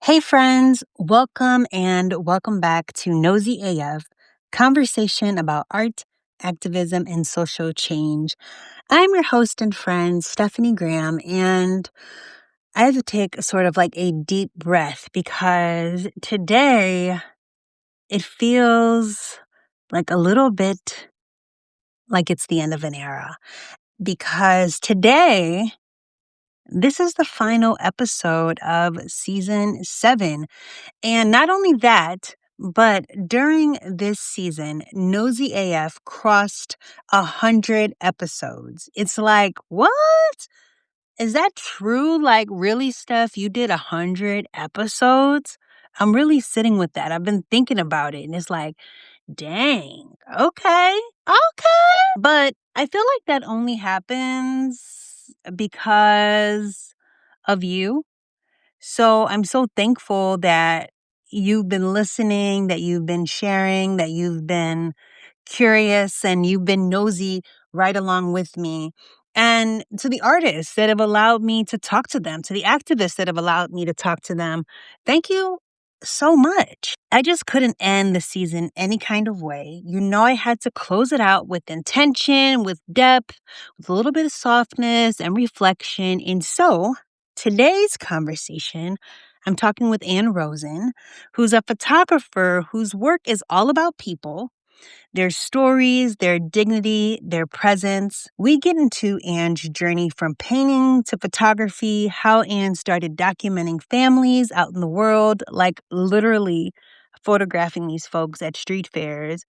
Hey, friends, welcome back to noseyAF, conversation about art, activism, and social change. I'm your host and friend, Stephanie Graham, and I have to take sort of like a deep breath because today it feels like a little bit like it's the end of an era. Because today, this is the final episode of season 7. And not only that, but during this season, noseyAF crossed 100 episodes. It's like, what? Is that true? Like, really, Steph? You did 100 episodes? I'm really sitting with that. I've been thinking about it, and it's like, dang, okay, okay. But I feel like that only happens because of you. So I'm so thankful that you've been listening, that you've been sharing, that you've been curious, and you've been nosy right along with me. And to the artists that have allowed me to talk to them, to the activists that have allowed me to talk to them, thank you so much. I just couldn't end the season any kind of way. I had to close it out with intention, with depth, with a little bit of softness and reflection. And so today's conversation, I'm talking with Ann Rosen, who's a photographer whose work is all about people, their stories, their dignity, their presence. We get into Ann's journey from painting to photography, how Ann started documenting families out in the world, like literally photographing these folks at street fairs,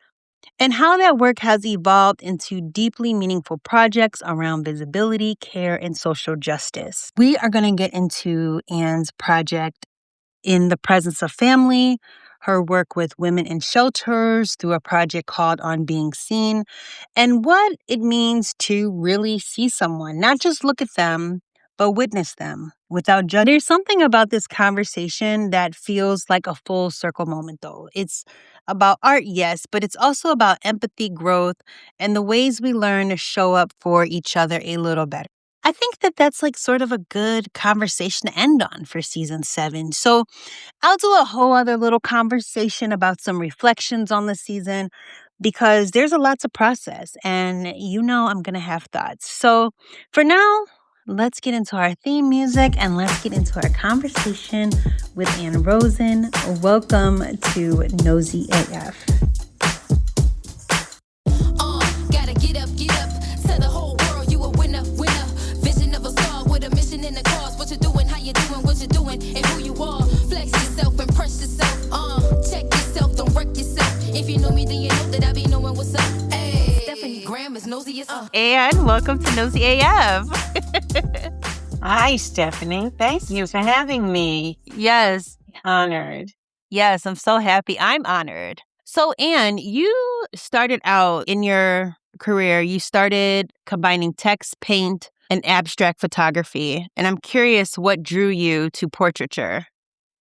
and how that work has evolved into deeply meaningful projects around visibility, care, and social justice. We are going to get into Ann's project in the presence of family, her work with women in shelters through a project called On Being Seen, and what it means to really see someone, not just look at them, but witness them without judging. There's something about this conversation that feels like a full circle moment, though. It's about art, yes, but it's also about empathy, growth, and the ways we learn to show up for each other a little better. I think that that's like sort of a good conversation to end on for season 7. So I'll do a whole other little conversation about some reflections on the season because there's a lot to process and I'm going to have thoughts. So for now, let's get into our theme music and let's get into our conversation with Ann Rosen. Welcome to Nosy AF. Gotta get up, tell the whole world you a winner. Vision of a star with a mission and a cause. What you doing, how you doing, what you doing, and who you are. Flex yourself, impress yourself. Check yourself, don't wreck yourself. If you know me, then you know that I be knowing what's up. Hey, Stephanie Graham is nosy as And welcome to Nosy AF. Hi, Stephanie. Thank you for having me. Yes. Honored. Yes, I'm so happy. I'm honored. So, Ann, you started out in your career, you started combining text, paint, and abstract photography. And I'm curious what drew you to portraiture.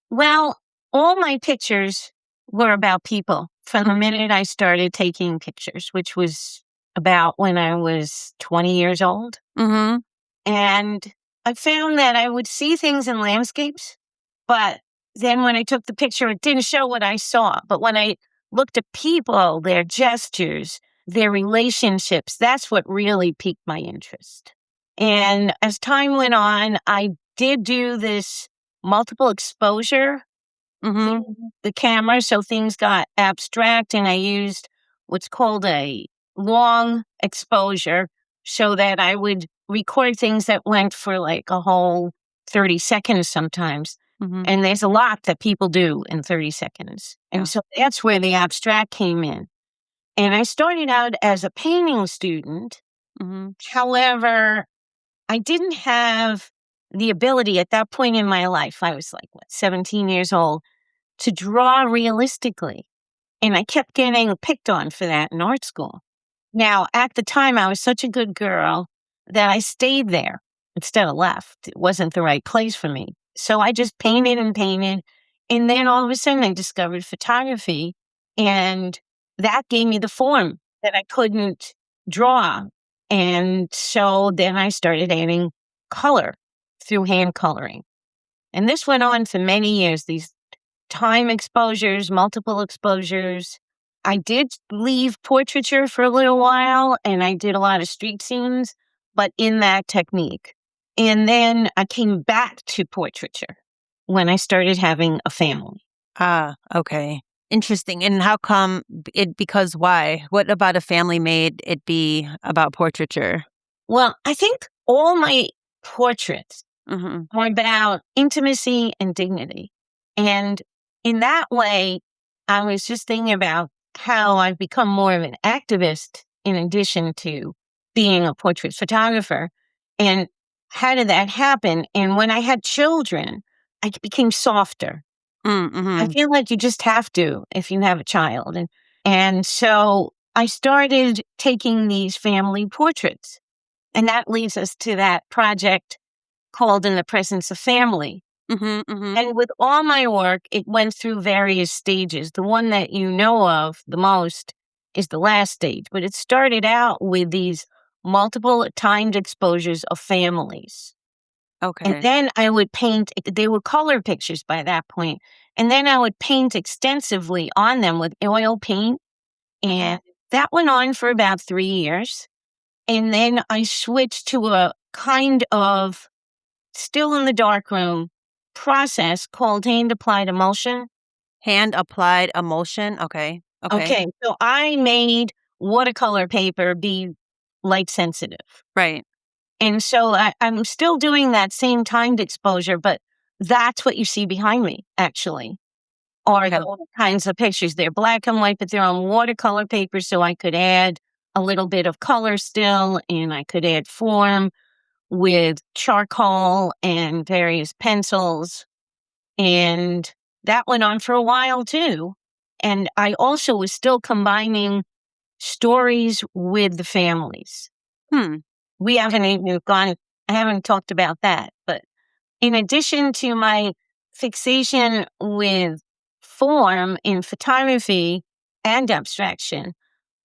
Well, all my pictures were about people from the minute I started taking pictures, which was about when I was 20 years old. Mm-hmm. And I found that I would see things in landscapes, but then when I took the picture, it didn't show what I saw. But when I looked at people, their gestures, their relationships, that's what really piqued my interest. And as time went on, I did do this multiple exposure Mm-hmm. the camera, so things got abstract, and I used what's called a long exposure so that I would record things that went for like a whole 30 seconds sometimes. Mm-hmm. And there's a lot that people do in 30 seconds. And so that's where the abstract came in. And I started out as a painting student. Mm-hmm. However, I didn't have the ability at that point in my life, I was like, 17 years old, to draw realistically. And I kept getting picked on for that in art school. Now, at the time, I was such a good girl that I stayed there instead of left. It wasn't the right place for me. So I just painted and painted. And then all of a sudden, I discovered photography. And that gave me the form that I couldn't draw. And so then I started adding color through hand coloring. And this went on for many years, these time exposures, multiple exposures. I did leave portraiture for a little while, and I did a lot of street scenes, but in that technique. And then I came back to portraiture when I started having a family. Ah, okay. Interesting. And how come because why? What about a family made it be about portraiture? Well, I think all my portraits Mm-hmm. are about intimacy and dignity. And in that way, I was just thinking about how I've become more of an activist in addition to being a portrait photographer. And how did that happen? And when I had children, I became softer. I Mm-hmm. feel like you just have to if you have a child. And so I started taking these family portraits. And that leads us to that project called In the Presence of Family. Mm-hmm. Mm-hmm. And with all my work, it went through various stages. The one that you know of the most is the last stage, but it started out with these multiple timed exposures of families. And Okay. then I would paint, they were color pictures by that point. And then I would paint extensively on them with oil paint. And that went on for about 3 years. And then I switched to a kind of still in the darkroom process called hand applied emulsion. Hand applied emulsion. Okay. Okay. Okay, so I made watercolor paper be light sensitive. Right. And so I'm still doing that same timed exposure, but that's what you see behind me, actually, are Okay. all kinds of pictures. They're black and white, but they're on watercolor paper, so I could add a little bit of color still, and I could add form with charcoal and various pencils. And that went on for a while too. And I also was still combining stories with the families. Hmm. We haven't even gone, I haven't talked about that. But in addition to my fixation with form in photography and abstraction,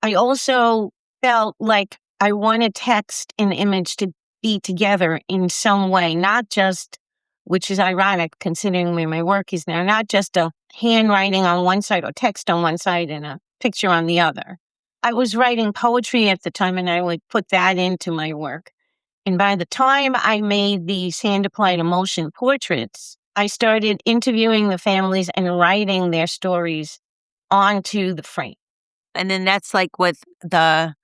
I also felt like I wanted text and image to be together in some way, not just, which is ironic considering where my work is now, not just a handwriting on one side or text on one side and a picture on the other. I was writing poetry at the time and I would put that into my work. And by the time I made these hand applied emulsion portraits, I started interviewing the families and writing their stories onto the frame. And then that's like with the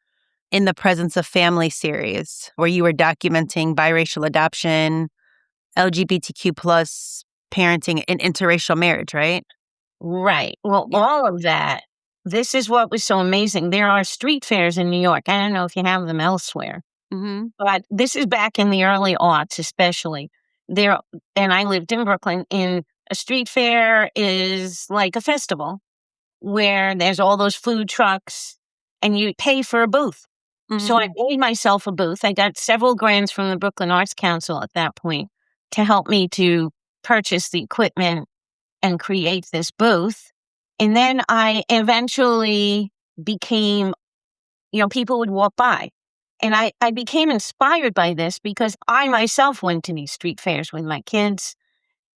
In the Presence of Family series, where you were documenting biracial adoption, LGBTQ plus parenting, and interracial marriage, right? Right. Well, Yeah. all of that. This is what was so amazing. There are street fairs in New York. I don't know if you have them elsewhere, Mm-hmm. but this is back in the early aughts, especially. There, and I lived in Brooklyn. In a street fair is like a festival where there's all those food trucks, and you pay for a booth. So I made myself a booth. I got several grants from the Brooklyn Arts Council at that point to help me to purchase the equipment and create this booth. And then I eventually became, people would walk by. And I became inspired by this because I myself went to these street fairs with my kids.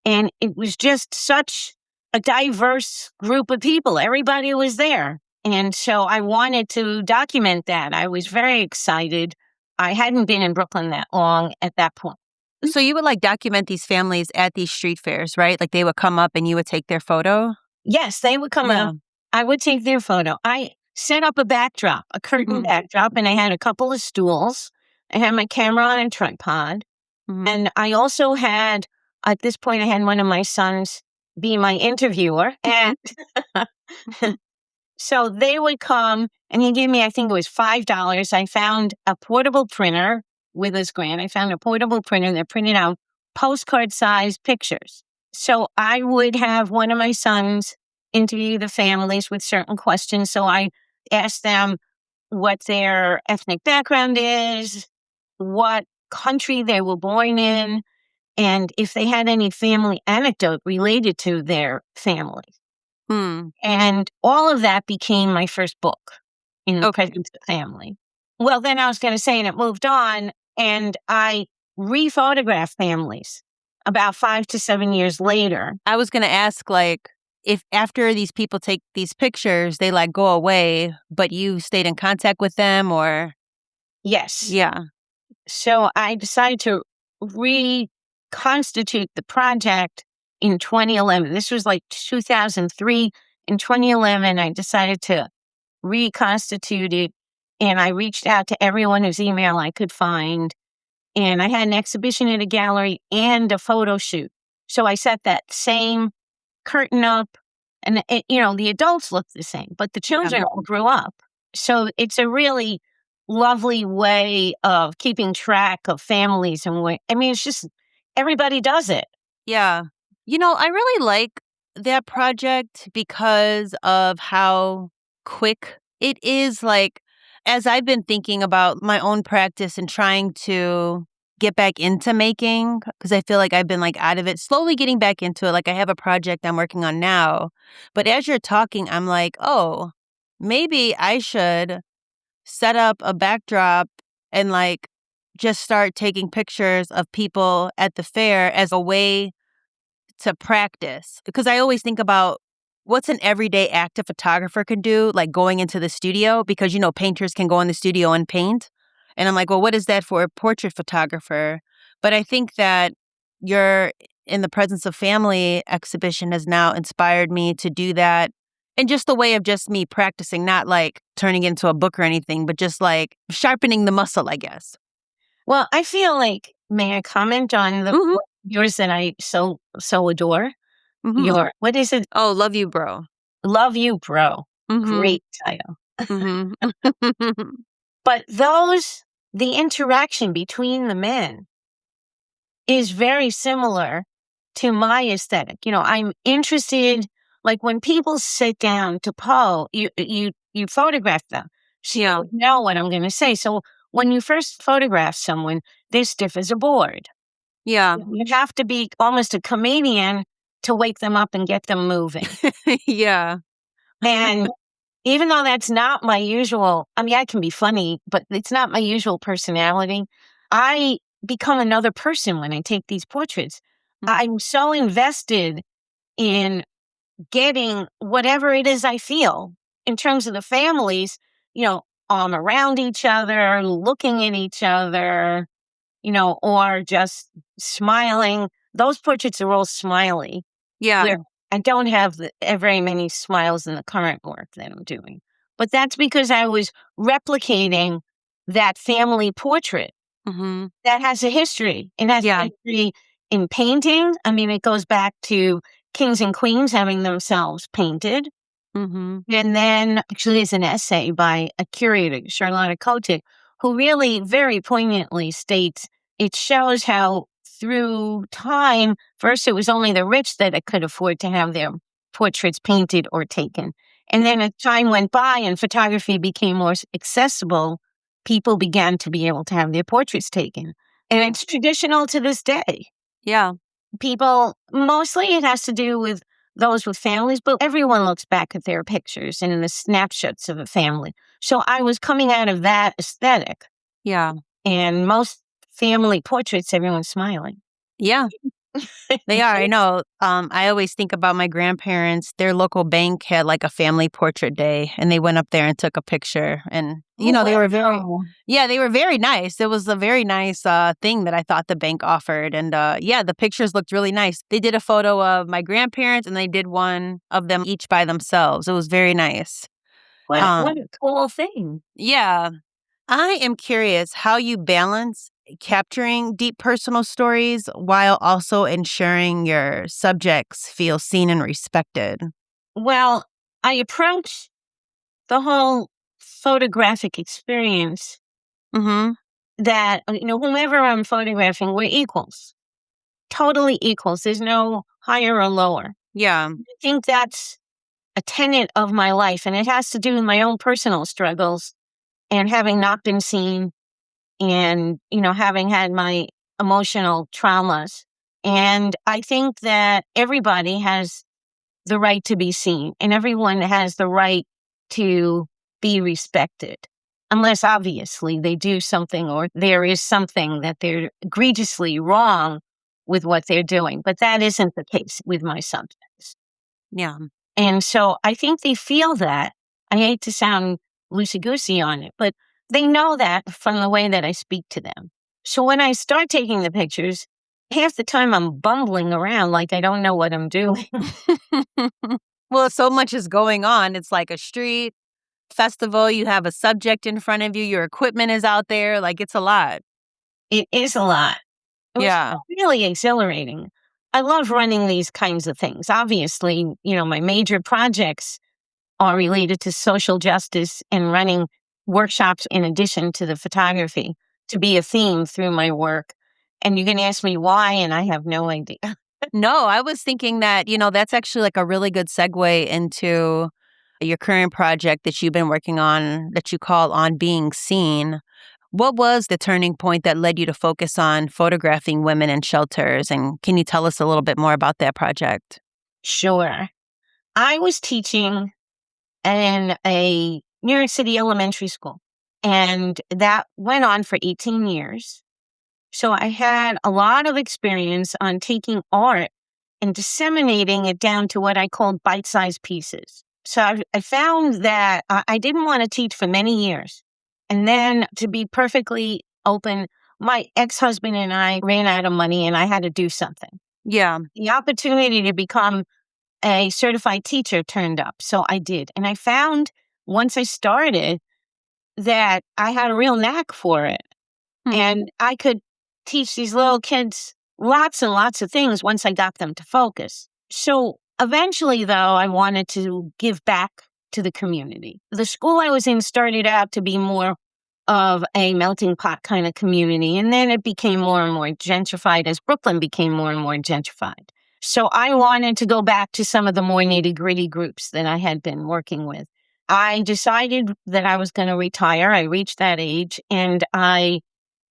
And it was just such a diverse group of people. Everybody was there. And so I wanted to document that. I was very excited. I hadn't been in Brooklyn that long at that point. So you would like document these families at these street fairs, right? Like they would come up and you would take their photo? Yes, they would come Yeah. up. I would take their photo. I set up a backdrop, a curtain backdrop, and I had a couple of stools. I had my camera on a tripod. Mhm. And I also had, at this point, I had one of my sons be my interviewer. And so they would come and he gave me, I think it was $5. I found a portable printer with his grant. I found a portable printer that printed out postcard sized pictures. So I would have one of my sons interview the families with certain questions. So I asked them what their ethnic background is, what country they were born in, and if they had any family anecdote related to their family. Hmm. And all of that became my first book, In the Okay. Presence of Family. Well, then I was going to say, and it moved on, and I re-photographed families. about 5 to 7 years later. I was going to ask, like, if after these people take these pictures, they like go away, but you stayed in contact with them or? Yes. Yeah. So I decided to reconstitute the project in 2011. This was like 2003. In 2011, I decided to reconstitute it, and I reached out to everyone whose email I could find. And I had an exhibition at a gallery and a photo shoot. So I set that same curtain up, and the adults look the same, but the children all grew up. So it's a really lovely way of keeping track of families it's just everybody does it. Yeah. I really like that project because of how quick it is. Like, as I've been thinking about my own practice and trying to get back into making, because I feel like I've been like out of it, slowly getting back into it. Like, I have a project I'm working on now. But as you're talking, I'm like, oh, maybe I should set up a backdrop and like just start taking pictures of people at the fair as a way to practice. Because I always think about what's an everyday act a photographer can do, like going into the studio, because, painters can go in the studio and paint. And I'm like, well, what is that for a portrait photographer? But I think that your In the Presence of Family exhibition has now inspired me to do that. And just a way of just me practicing, not like turning it into a book or anything, but just like sharpening the muscle, I guess. Well, I feel like, may I comment on the Mhm. yours that I so adore? Mhm. What is it? Oh, love you, bro. Love You, Bro. Mhm. Great title. Mhm. But the interaction between the men is very similar to my aesthetic. I'm interested, like when people sit down to pose, you photograph them. So Yeah. you know what I'm going to say. So when you first photograph someone, they're stiff as a board. Yeah. You have to be almost a comedian to wake them up and get them moving. Yeah. And even though that's not my usual, I can be funny, but it's not my usual personality. I become another person when I take these portraits. I'm so invested in getting whatever it is I feel in terms of the families, arm around each other, looking at each other, or just smiling. Those portraits are all smiley. Yeah. Where I don't have very many smiles in the current work that I'm doing. But that's because I was replicating that family portrait Mhm. that has a history. It has a Yeah. history in painting. It goes back to kings and queens having themselves painted. Mhm. And then actually there's an essay by a curator, Charlotta Kotick, who really very poignantly states it shows how through time, first it was only the rich that could afford to have their portraits painted or taken. And then as time went by and photography became more accessible, people began to be able to have their portraits taken. And it's traditional to this day. Yeah. People, mostly it has to do with those with families, but everyone looks back at their pictures and the snapshots of a family. So I was coming out of that aesthetic, Yeah. and most family portraits, everyone's smiling. Yeah. They are. I know. I always think about my grandparents. Their local bank had like a family portrait day, and they went up there and took a picture. And they were they were very nice. It was a very nice thing that I thought the bank offered. And the pictures looked really nice. They did a photo of my grandparents, and they did one of them each by themselves. It was very nice. What a cool thing. Yeah. I am curious how you balance capturing deep personal stories while also ensuring your subjects feel seen and respected. Well, I approach the whole photographic experience Mm-hmm. that, whomever I'm photographing, we're equals, totally equals. There's no higher or lower. Yeah. I think that's a tenet of my life, and it has to do with my own personal struggles and having not been seen and, having had my emotional traumas. And I think that everybody has the right to be seen and everyone has the right to be respected. Unless obviously they do something or there is something that they're egregiously wrong with what they're doing. But that isn't the case with my subjects. Yeah. And so I think they feel that. I hate to sound loosey-goosey on it, but they know that from the way that I speak to them. So when I start taking the pictures, half the time I'm bumbling around like I don't know what I'm doing. Well, so much is going on. It's like a street festival. You have a subject in front of you. Your equipment is out there. Like, it's a lot. It is a lot. It was Yeah. really exhilarating. I love running these kinds of things. Obviously, my major projects are related to social justice and running workshops in addition to the photography to be a theme through my work. And you can ask me why, and I have no idea. No, I was thinking that, that's actually like a really good segue into your current project that you've been working on that you call On Being Seen. What was the turning point that led you to focus on photographing women in shelters? And can you tell us a little bit more about that project? Sure. I was teaching in a New York City elementary school, and that went on for 18 years. So I had a lot of experience on taking art and disseminating it down to what I called bite-sized pieces. So I found that I didn't want to teach for many years. And then, to be perfectly open, my ex-husband and I ran out of money and I had to do something. Yeah. The opportunity to become a certified teacher turned up. So I did. And I found once I started that I had a real knack for it. And I could teach these little kids lots and lots of things once I got them to focus. So eventually, though, I wanted to give back to the community. The school I was in started out to be more of a melting pot kind of community, and then it became more and more gentrified as Brooklyn became more and more gentrified. So I wanted to go back to some of the more nitty-gritty groups that I had been working with. I decided that I was going to retire. I reached that age, and I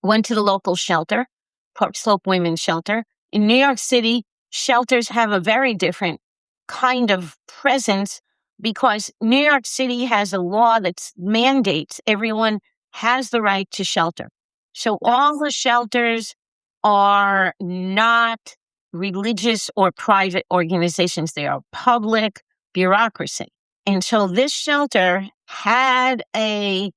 went to the local shelter, Park Slope Women's Shelter. In New York City, shelters have a very different kind of presence because New York City has a law that mandates everyone has the right to shelter. So all the shelters are not religious or private organizations. They are public bureaucracy. And so this shelter had a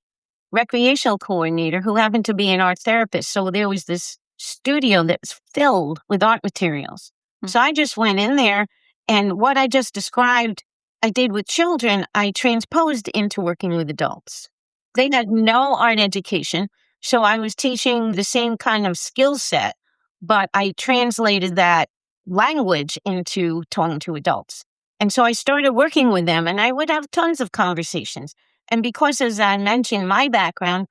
recreational coordinator who happened to be an art therapist. So there was this studio that was filled with art materials. So I just went in there, and what I just described I did with children, I transposed into working with adults. They had no art education, so I was teaching the same kind of skill set, but I translated that language into talking to adults. And so I started working with them, and I would have tons of conversations. And because, as I mentioned, my background,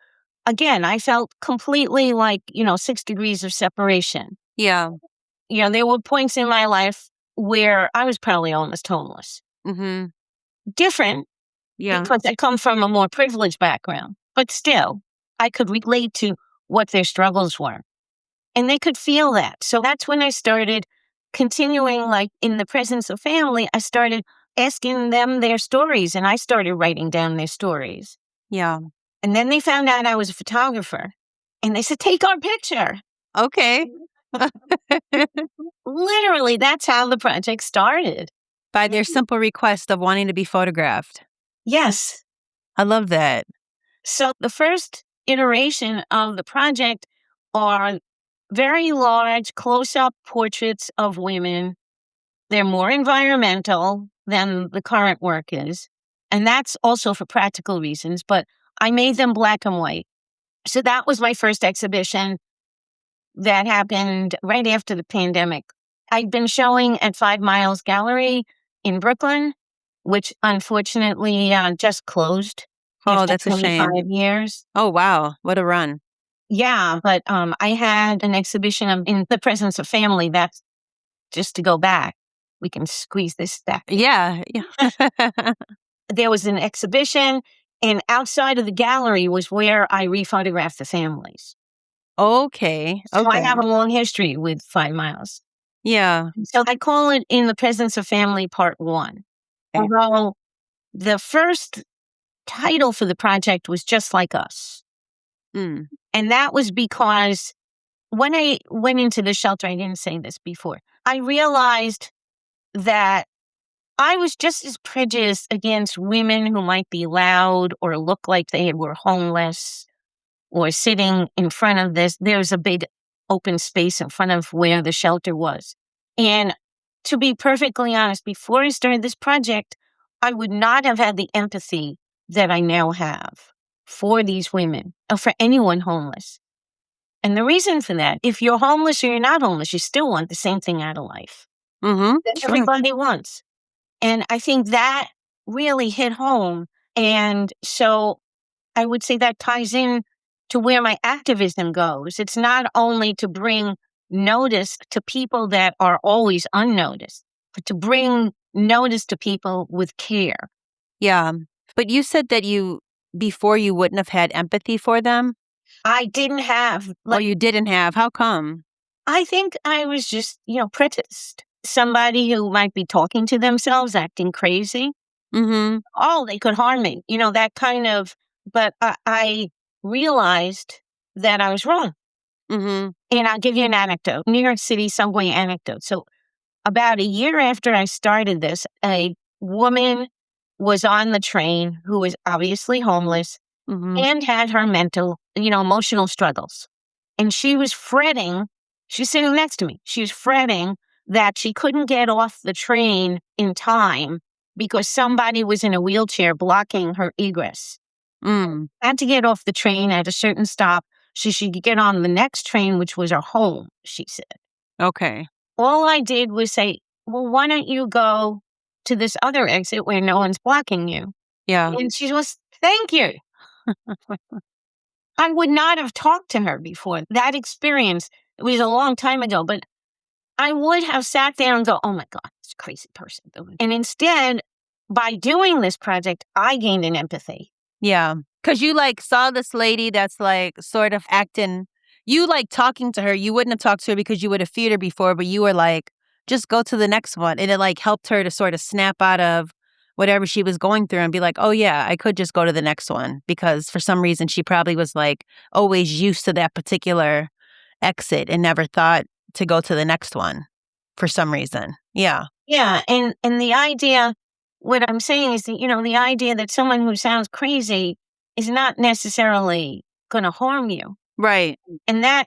again, I felt completely like, 6 degrees of separation. Yeah. There were points in my life where I was probably almost homeless. Mm-hmm. Different, Yeah. because I come from a more privileged background, but still, I could relate to what their struggles were. And they could feel that. So that's when I started continuing, like in the presence of family, I started asking them their stories, and I started writing down their stories. Yeah. And then they found out I was a photographer, and they said, "Take our picture." Okay. Literally, that's how the project started. By their simple request of wanting to be photographed. Yes. I love that. So the first iteration of the project are very large close-up portraits of women. They're more environmental than the current work is. And that's also for practical reasons, but I made them black and white. So that was my first exhibition that happened right after the pandemic. I'd been showing at 5 Miles Gallery in Brooklyn, which unfortunately just closed. Oh, that's a shame. 25 years. Oh, wow. What a run. Yeah, but I had an exhibition in the presence of family. That's just to go back. We can squeeze this back. Yeah. There was an exhibition, and outside of the gallery was where I rephotographed the families. Okay. So I have a long history with 5 Miles. Yeah. So I call it In the Presence of Family Part 1. Although the first title for the project was Just Like Us. Mm. And that was because when I went into the shelter, I didn't say this before, I realized that I was just as prejudiced against women who might be loud or look like they were homeless or sitting in front of this. There's a big open space in front of where the shelter was. And to be perfectly honest, before I started this project, I would not have had the empathy that I now have for these women or for anyone homeless. And the reason for that, if you're homeless or you're not homeless, you still want the same thing out of life Mm-hmm. that Sure. everybody wants. And I think that really hit home. And so I would say that ties in to where my activism goes. It's not only to bring notice to people that are always unnoticed, but to bring notice to people with care. Yeah. But you said that before you wouldn't have had empathy for them? I didn't have, Or you didn't have. How come? I think I was just, prejudiced. Somebody who might be talking to themselves, acting crazy. Mm-hmm. Oh, they could harm me, that kind of, but I realized that I was wrong. Mm-hmm. And I'll give you an anecdote, New York City subway anecdote. So about a year after I started this, a woman was on the train who was obviously homeless Mm-hmm. and had her mental, emotional struggles. And she was fretting. She's sitting next to me. She was fretting that she couldn't get off the train in time because somebody was in a wheelchair blocking her egress. Mm. Had to get off the train at a certain stop so she could get on the next train, which was her home, she said. Okay. All I did was say, well, why don't you go to this other exit where no one's blocking you? Yeah. And she was, thank you. I would not have talked to her before. That experience, it was a long time ago, but I would have sat there and go, oh my God, this crazy person. And instead, by doing this project, I gained an empathy. Yeah. Because you saw this lady that's sort of acting, you talking to her. You wouldn't have talked to her because you would have feared her before, but you were just go to the next one. And it helped her to sort of snap out of whatever she was going through and be like, oh yeah, I could just go to the next one. Because for some reason she probably was always used to that particular exit and never thought to go to the next one for some reason. Yeah. Yeah. And the idea, what I'm saying is that, the idea that someone who sounds crazy is not necessarily going to harm you. Right. And that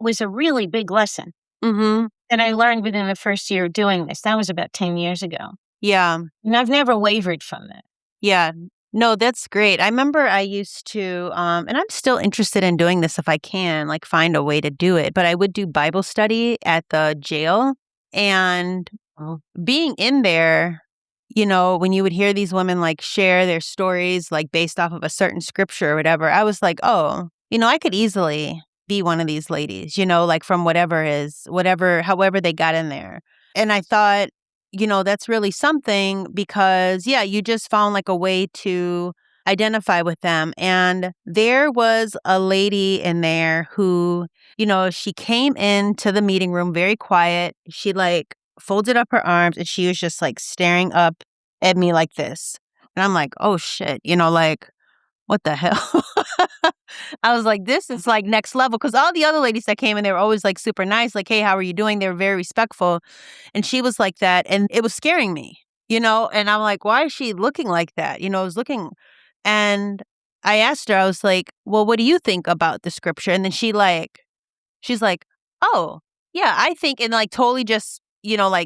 was a really big lesson Mm-hmm. that I learned within the first year of doing this. That was about 10 years ago. Yeah. And I've never wavered from that. Yeah. No, that's great. I remember I used to, and I'm still interested in doing this if I can, find a way to do it. But I would do Bible study at the jail. And being in there, when you would hear these women share their stories, based off of a certain scripture or whatever, I was like, oh, I could easily be one of these ladies, from however they got in there. And I thought, that's really something because, yeah, you just found a way to identify with them. And there was a lady in there who, she came into the meeting room very quiet. She folded up her arms and she was just staring up at me like this. And I'm like, oh shit, what the hell? I was like, this is next level. Because all the other ladies that came in, they were always super nice. Hey, how are you doing? They were very respectful. And she was like that. And it was scaring me, and I'm like, why is she looking like that? I was looking and I asked her, I was like, well, what do you think about the scripture? And then she's like, oh, yeah, I think, and totally just,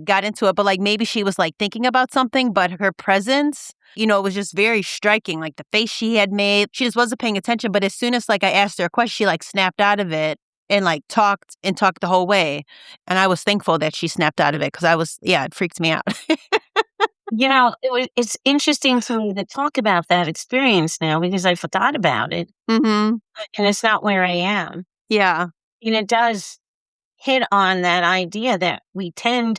got into it. But maybe she was thinking about something, but her presence, it was just very striking. The face she had made, she just wasn't paying attention. But as soon as I asked her a question, she snapped out of it and talked the whole way. And I was thankful that she snapped out of it because it freaked me out. It's interesting to me to talk about that experience now because I forgot about it. Mm-hmm. And it's not where I am. Yeah. And it does hit on that idea that we tend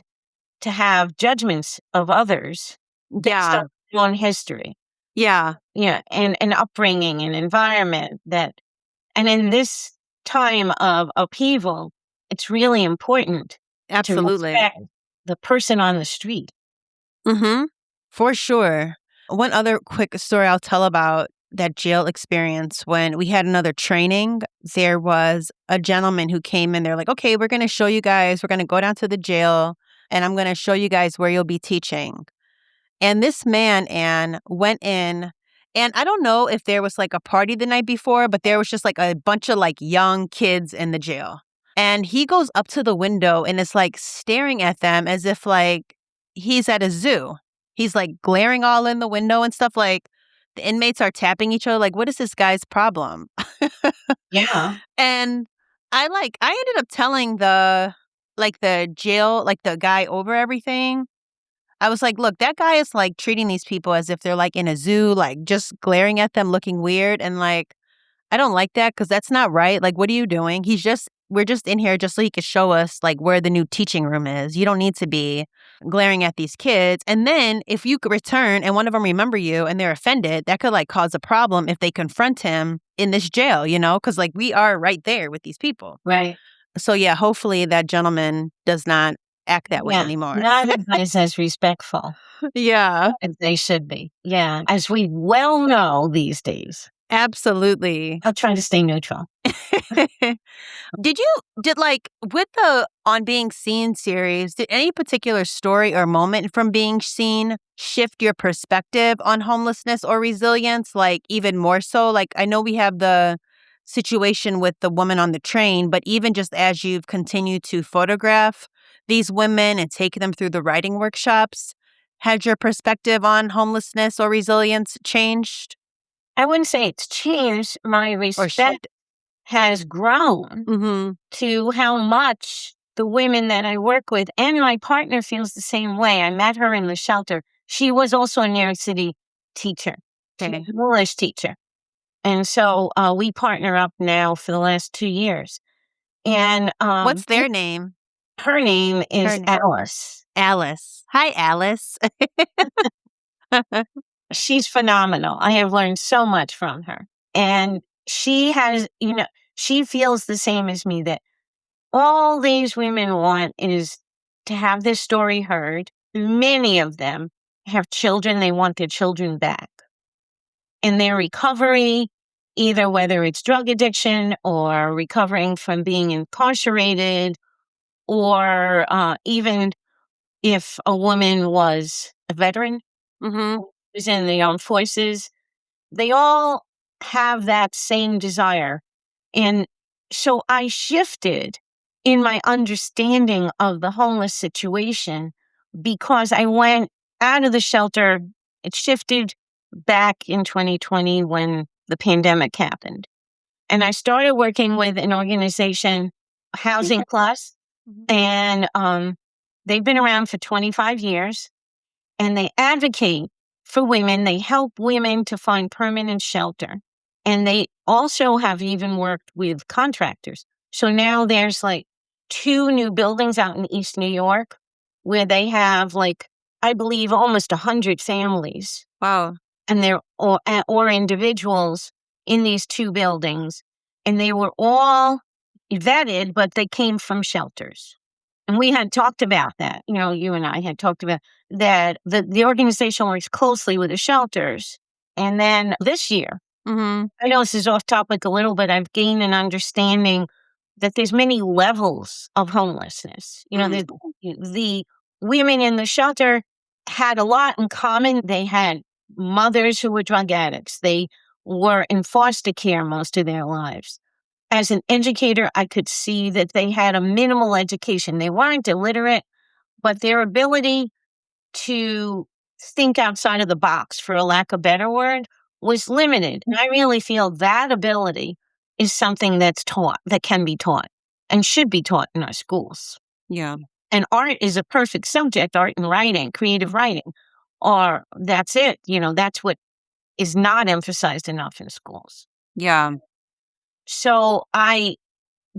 to have judgments of others based on our own history. Yeah. Yeah. And upbringing and environment and in this time of upheaval, it's really important Absolutely. to respect the person on the street. Mm-hmm. For sure. One other quick story I'll tell about that jail experience when we had another training. There was a gentleman who came in. They're like, okay, we're going to show you guys. We're going to go down to the jail and I'm going to show you guys where you'll be teaching. And this man, Ann, went in. And I don't know if there was like a party the night before, but there was just like a bunch of like young kids in the jail. And he goes up to the window and is like staring at them as if like he's at a zoo. He's like glaring all in the window and stuff. Like the inmates are tapping each other. Like, what is this guy's problem? Yeah. And I ended up telling the jail, like the guy over everything. I was like, look, that guy is like treating these people as if they're like in a zoo, like just glaring at them, looking weird. And like, I don't like that because that's not right. Like, what are you doing? We're just in here just so he could show us like where the new teaching room is. You don't need to be glaring at these kids. And then if you could return and one of them remember you and they're offended, that could like cause a problem if they confront him in this jail, because like we are right there with these people. Right. So yeah, hopefully that gentleman does not act that way Yeah. anymore. Not everybody's as respectful Yeah, as they should be. Yeah. As we well know these days. absolutely. I'll try to stay neutral. Did like with the On Being Seen series, did any particular story or moment from Being Seen shift your perspective on homelessness or resilience? Like even more so? Like I know we have the situation with the woman on the train, but even just as you've continued to photograph these women and take them through the writing workshops, has your perspective on homelessness or resilience changed? I wouldn't say it's changed. My Or respect has grown Mm-hmm. to how much the women that I work with and my partner feels the same way. I met her in the shelter. She was also a New York City teacher, Okay. She's an English teacher. And so we partner up now for the last 2 years. And What's their name? her name is Her name. Alice. Alice. Hi, Alice. She's phenomenal. I have learned so much from her. And she has, she feels the same as me that all these women want is to have this story heard. Many of them have children. They want their children back. In their recovery, either whether it's drug addiction or recovering from being incarcerated, or even if a woman was a veteran, Mm-hmm. was in the armed forces, they all have that same desire. And so I shifted in my understanding of the homeless situation because I went out of the shelter. It shifted back in 2020 when the pandemic happened. And I started working with an organization, Housing Plus, and they've been around for 25 years. And they advocate for women. They help women to find permanent shelter. And they also have even worked with contractors. So now there's like 2 new buildings out in East New York where they have like, I believe, almost 100 families. Wow. And they're or individuals in these 2 buildings. And they were all vetted, but they came from shelters. And we had talked about that. You and I had talked about that the organization works closely with the shelters. And then this year, Mm-hmm. I know this is off topic a little, but I've gained an understanding that there's many levels of homelessness. The women in the shelter had a lot in common. They had mothers who were drug addicts. They were in foster care most of their lives. As an educator, I could see that they had a minimal education. They weren't illiterate, but their ability to think outside of the box, for a lack of a better word, was limited. And I really feel that ability is something that's taught, that can be taught and should be taught in our schools. Yeah. And art is a perfect subject, art and writing, creative writing, or that's it. That's what is not emphasized enough in schools. Yeah. So I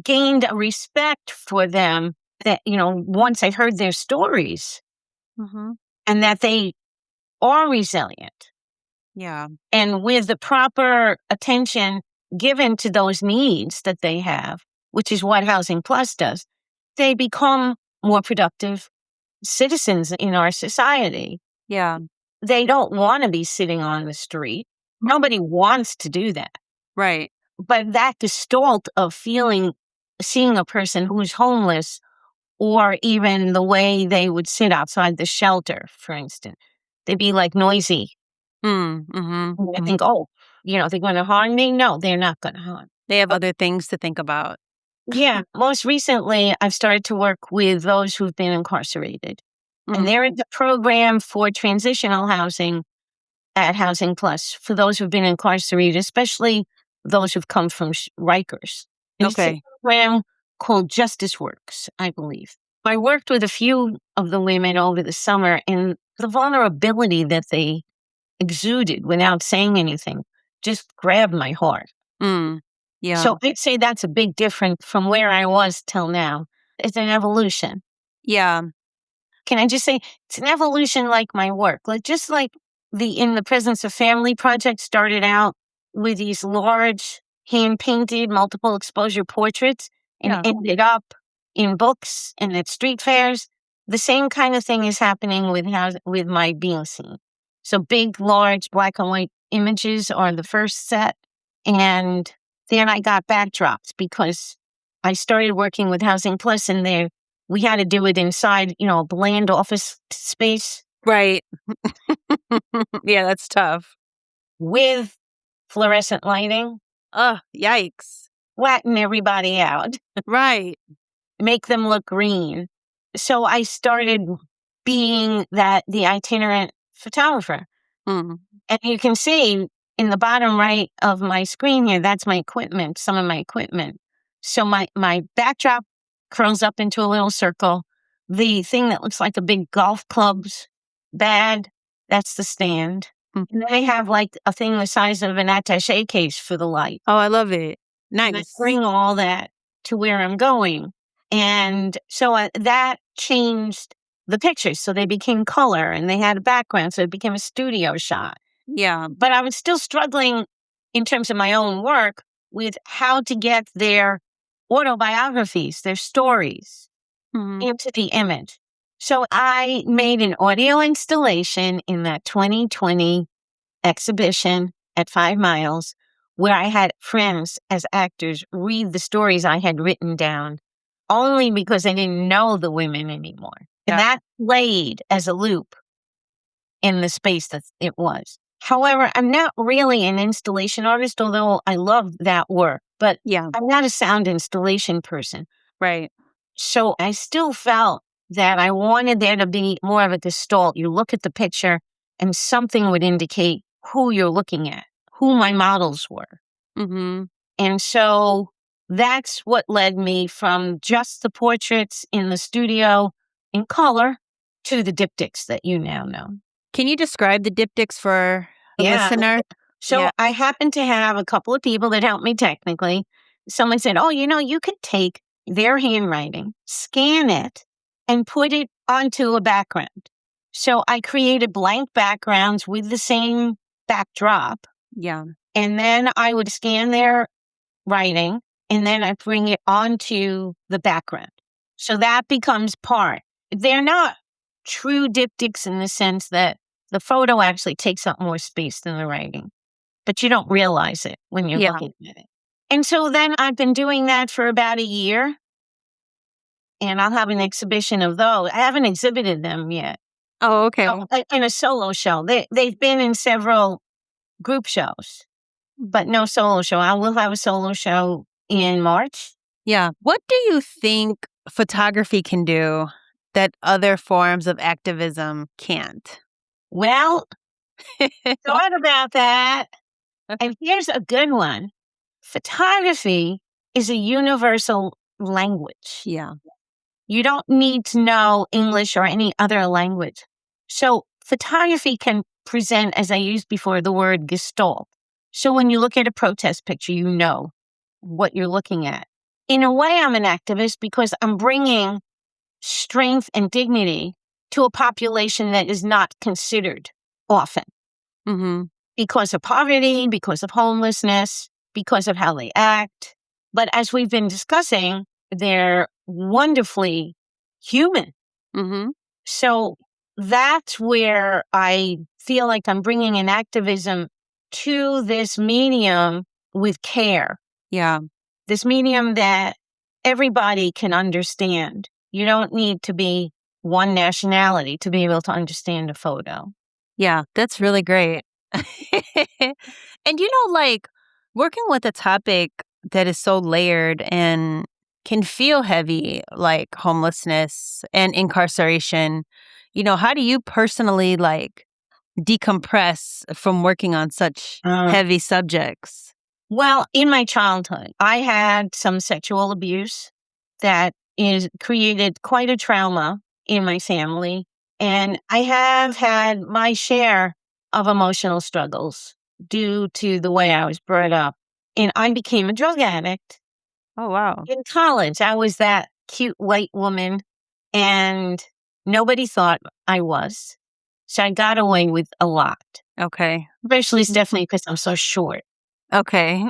gained a respect for them that, once I heard their stories Mm-hmm. and that they are resilient. Yeah. And with the proper attention given to those needs that they have, which is what Housing Plus does, they become more productive citizens in our society. Yeah. They don't want to be sitting on the street. Nobody wants to do that. Right. But that gestalt of seeing a person who's homeless, or even the way they would sit outside the shelter, for instance, they'd be like noisy. I think, oh, they're going to harm me? No, they're not going to harm. They have other things to think about. Yeah. Most recently, I've started to work with those who've been incarcerated. And they're in the program for transitional housing at Housing Plus for those who've been incarcerated, especially those who've come from Rikers. And It's a program called Justice Works, I believe. I worked with a few of the women over the summer, and the vulnerability that they exuded without saying anything just grabbed my heart. Yeah. So I'd say that's a big difference from where I was till now. It's an evolution. Yeah. Can I just say it's an evolution like my work? Just like the In the Presence of Family project started out with these large hand-painted multiple exposure portraits and ended up in books and at street fairs. The same kind of thing is happening with my being seen. So big, large black and white images are the first set. And then I got backdrops because I started working with Housing Plus, and we had to do it inside, a bland office space. Right. Yeah, that's tough. With fluorescent lighting. Yikes. Flatten everybody out. Right. Make them look green. So I started being the itinerant photographer. And you can see in the bottom right of my screen here, that's my equipment, some of my equipment. So my backdrop curls up into a little circle. The thing that looks like a big golf club's bag, that's the stand. And then I have like a thing the size of an attaché case for the light. Oh, I love it. Nice. And I bring all that to where I'm going. And so that changed the pictures. So they became color and they had a background. So it became a studio shot. Yeah. But I was still struggling in terms of my own work with how to get their autobiographies, their stories into the image. So I made an audio installation in that 2020 exhibition at 5 Miles where I had friends as actors read the stories I had written down only because I didn't know the women anymore. And that played as a loop in the space that it was. However, I'm not really an installation artist, although I love that work. But I'm not a sound installation person. Right. So I still felt that I wanted there to be more of a gestalt. You look at the picture and something would indicate who you're looking at, who my models were. And so that's what led me from just the portraits in the studio in color to the diptychs that you now know. Can you describe the diptychs for a listener? So I happened to have a couple of people that helped me technically. Someone said, oh, you could take their handwriting, scan it, and put it onto a background. So I created blank backgrounds with the same backdrop. Yeah. And then I would scan their writing, and then I bring it onto the background. So that becomes part. They're not true diptychs in the sense that the photo actually takes up more space than the writing, but you don't realize it when you're looking at it. And so then I've been doing that for about a year, and I'll have an exhibition of those. I haven't exhibited them yet. Oh, okay. In a solo show. They've been in several group shows, but no solo show. I will have a solo show in March. Yeah. What do you think photography can do that other forms of activism can't? Well, thought about that. And here's a good one. Photography is a universal language. Yeah. You don't need to know English or any other language. So photography can present, as I used before, the word gestalt. So when you look at a protest picture, you know what you're looking at. In a way, I'm an activist because I'm bringing strength and dignity to a population that is not considered often because of poverty, because of homelessness, because of how they act. But as we've been discussing, they're wonderfully human. So that's where I feel like I'm bringing an activism to this medium with care, Yeah. this medium that everybody can understand. You don't need to be one nationality to be able to understand a photo. Yeah, that's really great. And like working with a topic that is so layered and can feel heavy, like homelessness and incarceration, how do you personally like decompress from working on such heavy subjects? Well, in my childhood, I had some sexual abuse that is created quite a trauma in my family. And I have had my share of emotional struggles due to the way I was brought up. And I became a drug addict Oh, wow. in college. I was that cute white woman, and nobody thought I was. So I got away with a lot, Okay. especially Stephanie, because I'm so short. Okay.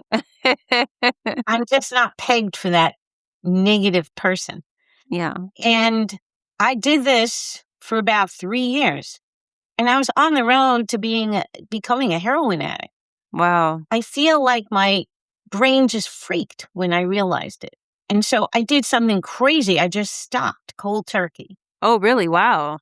I'm just not pegged for that negative person. Yeah. And I did this for about 3 years. And I was on the road to becoming a heroin addict. Wow. I feel like my brain just freaked when I realized it. And so I did something crazy. I just stopped cold turkey. Oh, really? Wow.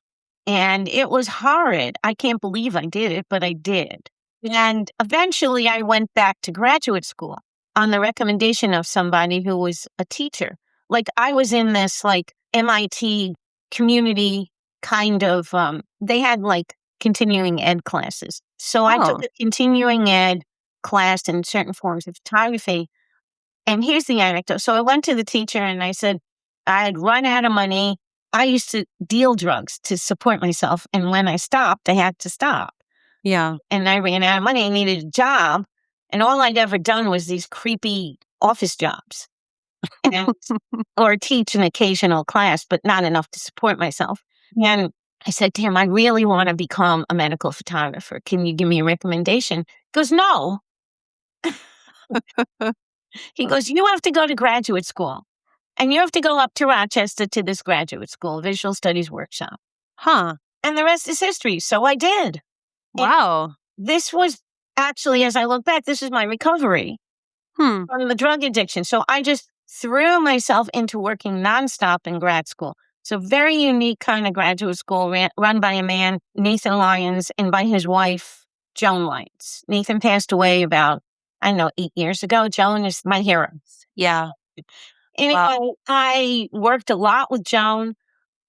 And it was horrid. I can't believe I did it, but I did. And eventually I went back to graduate school on the recommendation of somebody who was a teacher. Like I was in this like MIT community kind of, they had like continuing ed classes. So I took Oh. a continuing ed class in certain forms of photography. And here's the anecdote. So I went to the teacher and I said, I had run out of money. I used to deal drugs to support myself. And when I stopped, I had to stop. Yeah. And I ran out of money. I needed a job. And all I'd ever done was these creepy office jobs and, or teach an occasional class, but not enough to support myself. And I said to him, I really want to become a medical photographer. Can you give me a recommendation? He goes, no. He goes, you have to go to graduate school. And you have to go up to Rochester to this graduate school, visual studies workshop. Huh. And the rest is history. So I did. Wow. This was actually, as I look back, this is my recovery from the drug addiction. So I just threw myself into working nonstop in grad school. So very unique kind of graduate school run by a man, Nathan Lyons, and by his wife, Joan Lyons. Nathan passed away about, 8 years ago. Joan is my hero. Yeah. Anyway, wow. I worked a lot with Joan.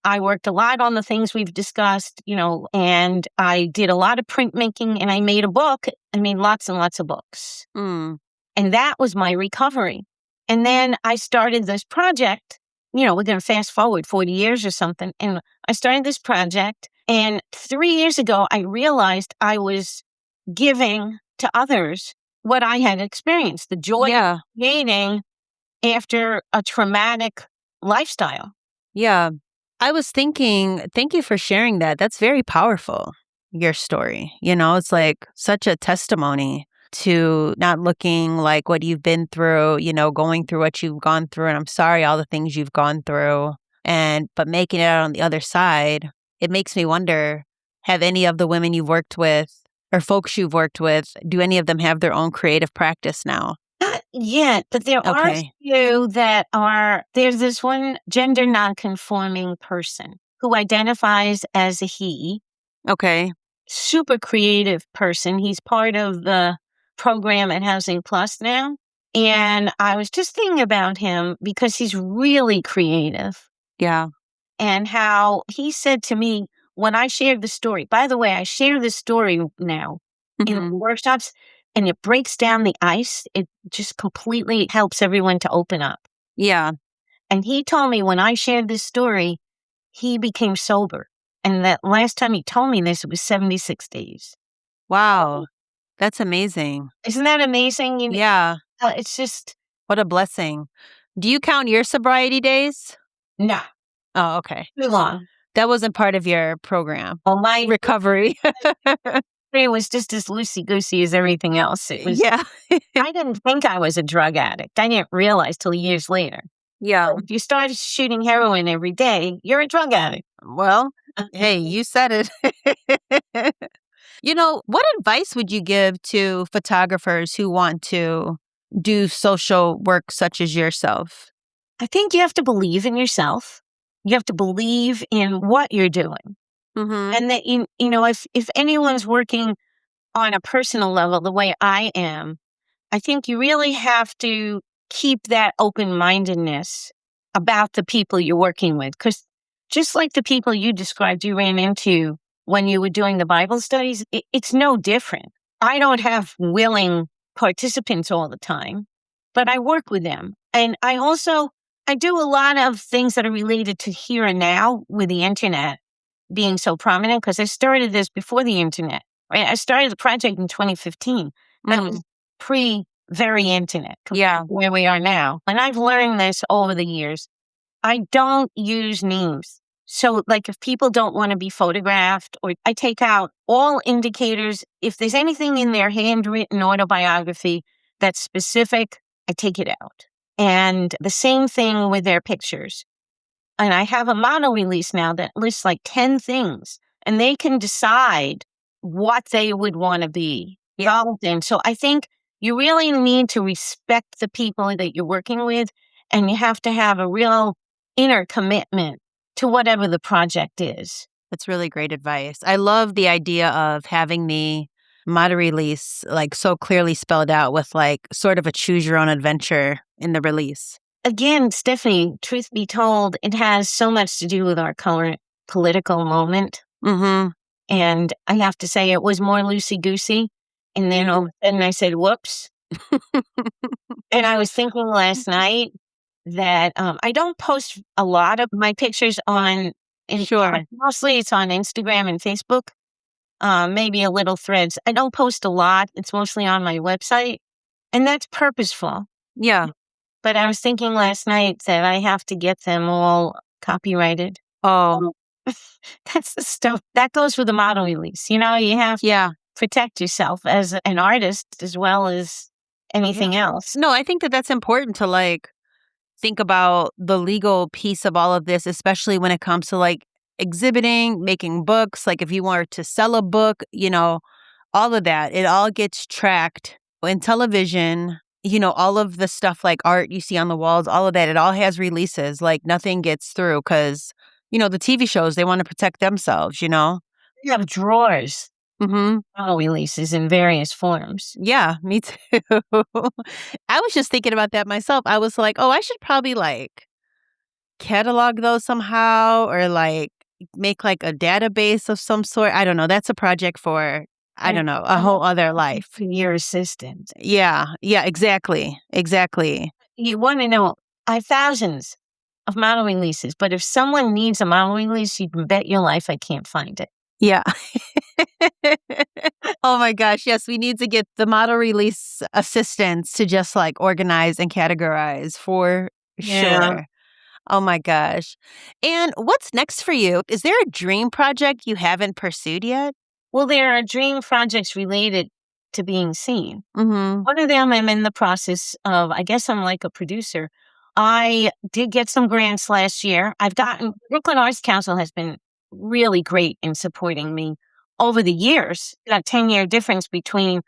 I worked a lot on the things we've discussed, and I did a lot of printmaking, and I made a book. I made lots and lots of books. Mm. And that was my recovery. And then I started this project, we're going to fast forward 40 years or something. And I started this project. And 3 years ago, I realized I was giving to others what I had experienced, the joy of creating after a traumatic lifestyle. Yeah. I was thinking, thank you for sharing that. That's very powerful, your story. It's like such a testimony to not looking like what you've been through, going through what you've gone through. And I'm sorry, all the things you've gone through. But making it out on the other side, it makes me wonder, have any of the women you've worked with or folks you've worked with, do any of them have their own creative practice now? Not yet, but there are a few that are, there's this one gender nonconforming person who identifies as a he. Okay. Super creative person. He's part of the program at Housing Plus now. And I was just thinking about him because he's really creative. Yeah. And how he said to me when I shared the story, by the way, I share this story now in workshops, and it breaks down the ice. It just completely helps everyone to open up. Yeah. And he told me when I shared this story, he became sober. And that last time he told me this, it was 76 days. Wow. That's amazing. Isn't that amazing? Yeah. It's just... What a blessing. Do you count your sobriety days? No. Oh, okay. Too long. That wasn't part of your program. Well, my recovery. It was just as loosey-goosey as everything else. It was. Yeah. I didn't think I was a drug addict. I didn't realize till years later. Yeah. So if you start shooting heroin every day, you're a drug addict. Well, hey, you said it. What advice would you give to photographers who want to do social work such as yourself? I think you have to believe in yourself. You have to believe in what you're doing. Mm-hmm. And that, if anyone's working on a personal level the way I am, I think you really have to keep that open-mindedness about the people you're working with. Because just like the people you described you ran into when you were doing the Bible studies, it's no different. I don't have willing participants all the time, but I work with them. And I do a lot of things that are related to here and now with the internet being so prominent, because I started this before the internet. Right? I started the project in 2015. That was very internet. Yeah. Where we are now. And I've learned this over the years. I don't use names. So like if people don't want to be photographed, or I take out all indicators. If there's anything in their handwritten autobiography that's specific, I take it out. And the same thing with their pictures. And I have a model release now that lists like 10 things, and they can decide what they would want to be involved in. So I think you really need to respect the people that you're working with, and you have to have a real inner commitment to whatever the project is. That's really great advice. I love the idea of having the model release like so clearly spelled out with like sort of a choose your own adventure in the release. Again, Stephanie, truth be told, it has so much to do with our current political moment. Mm-hmm. And I have to say it was more loosey-goosey. And then all of a sudden I said, whoops. And I was thinking last night that I don't post a lot of my pictures on, mostly it's on Instagram and Facebook, maybe a little Threads. I don't post a lot. It's mostly on my website. And that's purposeful. Yeah. But I was thinking last night that I have to get them all copyrighted. Oh. That's the stuff that goes with the model release. You have to protect yourself as an artist as well as anything else. No, I think that that's important to like think about the legal piece of all of this, especially when it comes to like exhibiting, making books. Like if you were to sell a book, all of that, it all gets tracked in television. All of the stuff like art you see on the walls, all of that, it all has releases. Like nothing gets through because, the TV shows, they want to protect themselves, You have drawers. Mm-hmm. Model releases in various forms. Yeah, me too. I was just thinking about that myself. I was like, I should probably like catalog those somehow or like make like a database of some sort. I don't know. That's a project for, I don't know, a whole other life. For your assistant. Yeah, exactly. You want to know, I have thousands of model releases, but if someone needs a model release, you can bet your life I can't find it. Yeah. Oh my gosh. Yes, we need to get the model release assistants to just like organize and categorize for sure. Oh my gosh. And what's next for you? Is there a dream project you haven't pursued yet? Well, there are dream projects related to being seen. Mm-hmm. One of them I'm in the process of, I guess I'm like a producer. I did get some grants last year. Brooklyn Arts Council has been really great in supporting me over the years. That 10-year difference between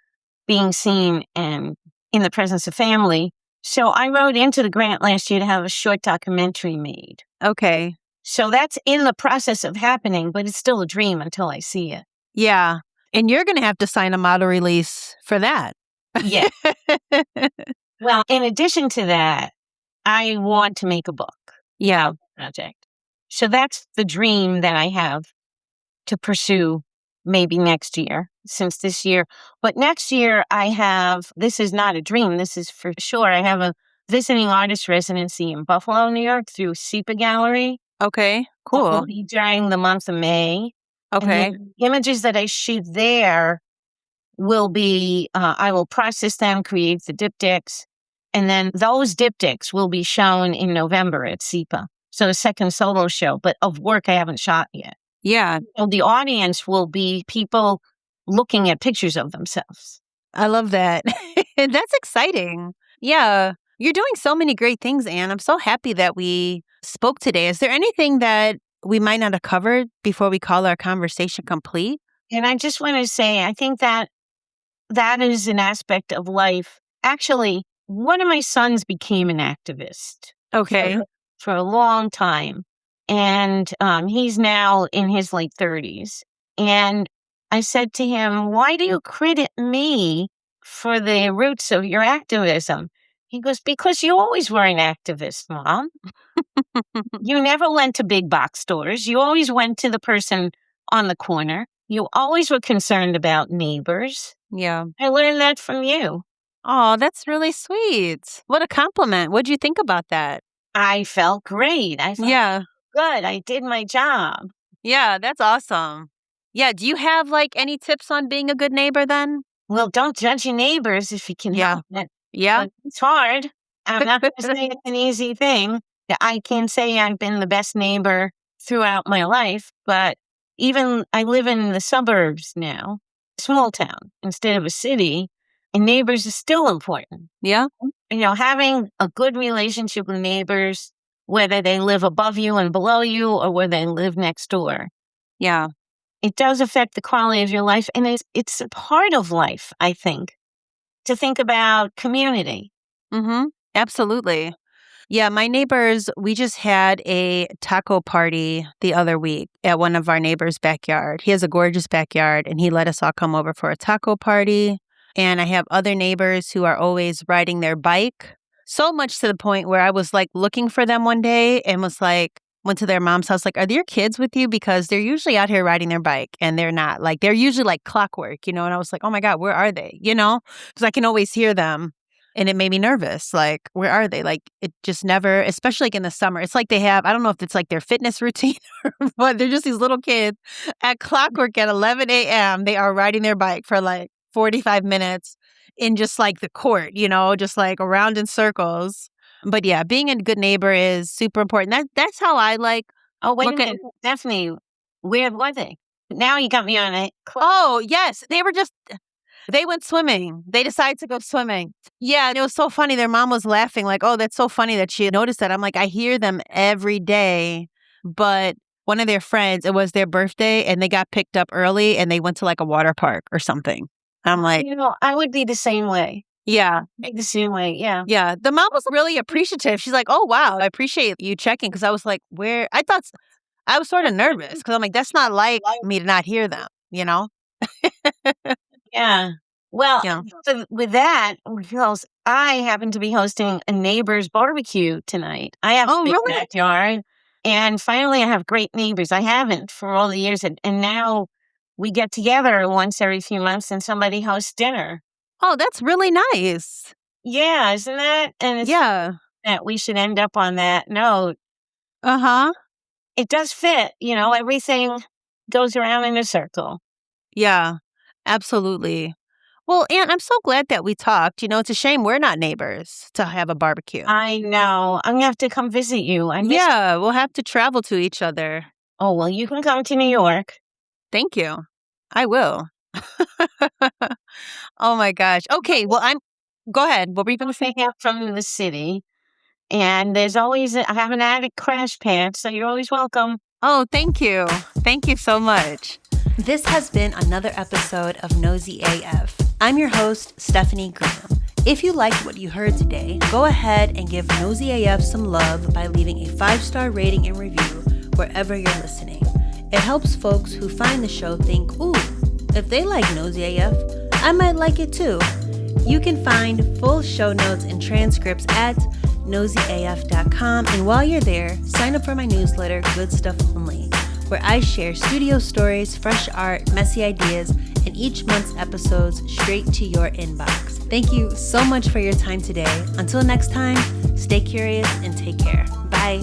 being seen and in the presence of family. So I wrote into the grant last year to have a short documentary made. Okay. So that's in the process of happening, but it's still a dream until I see it. Yeah. And you're going to have to sign a model release for that. Yeah. Well, in addition to that, I want to make a book. Yeah. Project. So that's the dream that I have to pursue maybe next year, since this year. But next year this is not a dream, this is for sure. I have a visiting artist residency in Buffalo, New York through SEPA Gallery. Okay, cool. It will be during the month of May. Okay. The images that I shoot there will be, I will process them, create the diptychs, and then those diptychs will be shown in November at SEPA. So the second solo show, but of work I haven't shot yet. Yeah. So the audience will be people looking at pictures of themselves. I love that. That's exciting. Yeah. You're doing so many great things, Ann. I'm so happy that we spoke today. Is there anything that we might not have covered before we call our conversation complete? And I just want to say, I think that is an aspect of life. Actually, one of my sons became an activist Okay. for a long time. And he's now in his late 30s. And I said to him, why do you credit me for the roots of your activism? He goes, because you always were an activist, Mom. You never went to big box stores. You always went to the person on the corner. You always were concerned about neighbors. Yeah. I learned that from you. Oh, that's really sweet. What a compliment. What'd you think about that? I felt great. I felt Yeah. good. I did my job. Yeah, that's awesome. Yeah, do you have like any tips on being a good neighbor then? Well, don't judge your neighbors if you can Yeah. help it. Yeah. But it's hard. I'm not going to say it's an easy thing. I can't say I've been the best neighbor throughout my life, but even I live in the suburbs now, small town instead of a city, and neighbors are still important. Yeah. Having a good relationship with neighbors, whether they live above you and below you or whether they live next door, Yeah. it does affect the quality of your life. And it's a part of life, I think, to think about community. Mm-hmm. Absolutely. Yeah, my neighbors, we just had a taco party the other week at one of our neighbors' backyard. He has a gorgeous backyard, and he let us all come over for a taco party. And I have other neighbors who are always riding their bike, so much to the point where I was like looking for them one day and was like, went to their mom's house, like, are your kids with you? Because they're usually out here riding their bike, and they're not. Like, they're usually like clockwork, And I was like, oh my God, where are they? Because I can always hear them. And it made me nervous. Like, where are they? Like, it just never, especially like in the summer. It's like they have, I don't know if it's like their fitness routine but they're just these little kids at clockwork at 11 a.m. They are riding their bike for like 45 minutes in just like the court, just like around in circles. But yeah, being a good neighbor is super important. That's how I like. Oh, wait look a minute. Definitely. Where were they? Now you got me on it. Oh, yes. They went swimming. They decided to go swimming. Yeah, and it was so funny. Their mom was laughing like, oh, that's so funny that she noticed that. I'm like, I hear them every day. But one of their friends, it was their birthday, and they got picked up early, and they went to like a water park or something. I'm like, I would be the same way. Yeah. The same way, yeah. Yeah. The mom was really appreciative. She's like, oh, wow, I appreciate you checking. Because I was like, I was sort of nervous because I'm like, that's not like me to not hear them, Yeah. Well, Yeah. so with that, because I happen to be hosting a neighbor's barbecue tonight. I have a big really? backyard, and finally I have great neighbors. I haven't for all the years, and now we get together once every few months and somebody hosts dinner. Oh, that's really nice. Yeah, isn't that? And it's that we should end up on that note. Uh-huh. It does fit, everything goes around in a circle. Yeah, absolutely. Well, Ann, I'm so glad that we talked. It's a shame we're not neighbors to have a barbecue. I know. I'm going to have to come visit you. We'll have to travel to each other. Oh, well, you can come to New York. Thank you. I will. Oh, my gosh. Okay, well, go ahead. What were you going to say? From the city. And there's always, I have an attic crash pad, so you're always welcome. Oh, thank you. Thank you so much. This has been another episode of Nosey AF. I'm your host, Stephanie Graham. If you liked what you heard today, go ahead and give Nosey AF some love by leaving a 5-star rating and review wherever you're listening. It helps folks who find the show think, ooh, if they like Nosey AF, I might like it too. You can find full show notes and transcripts at noseyAF.com, and while you're there, sign up for my newsletter, Good Stuff Only, where I share studio stories, fresh art, messy ideas, and each month's episodes straight to your inbox. Thank you so much for your time today. Until next time, stay curious and take care. Bye.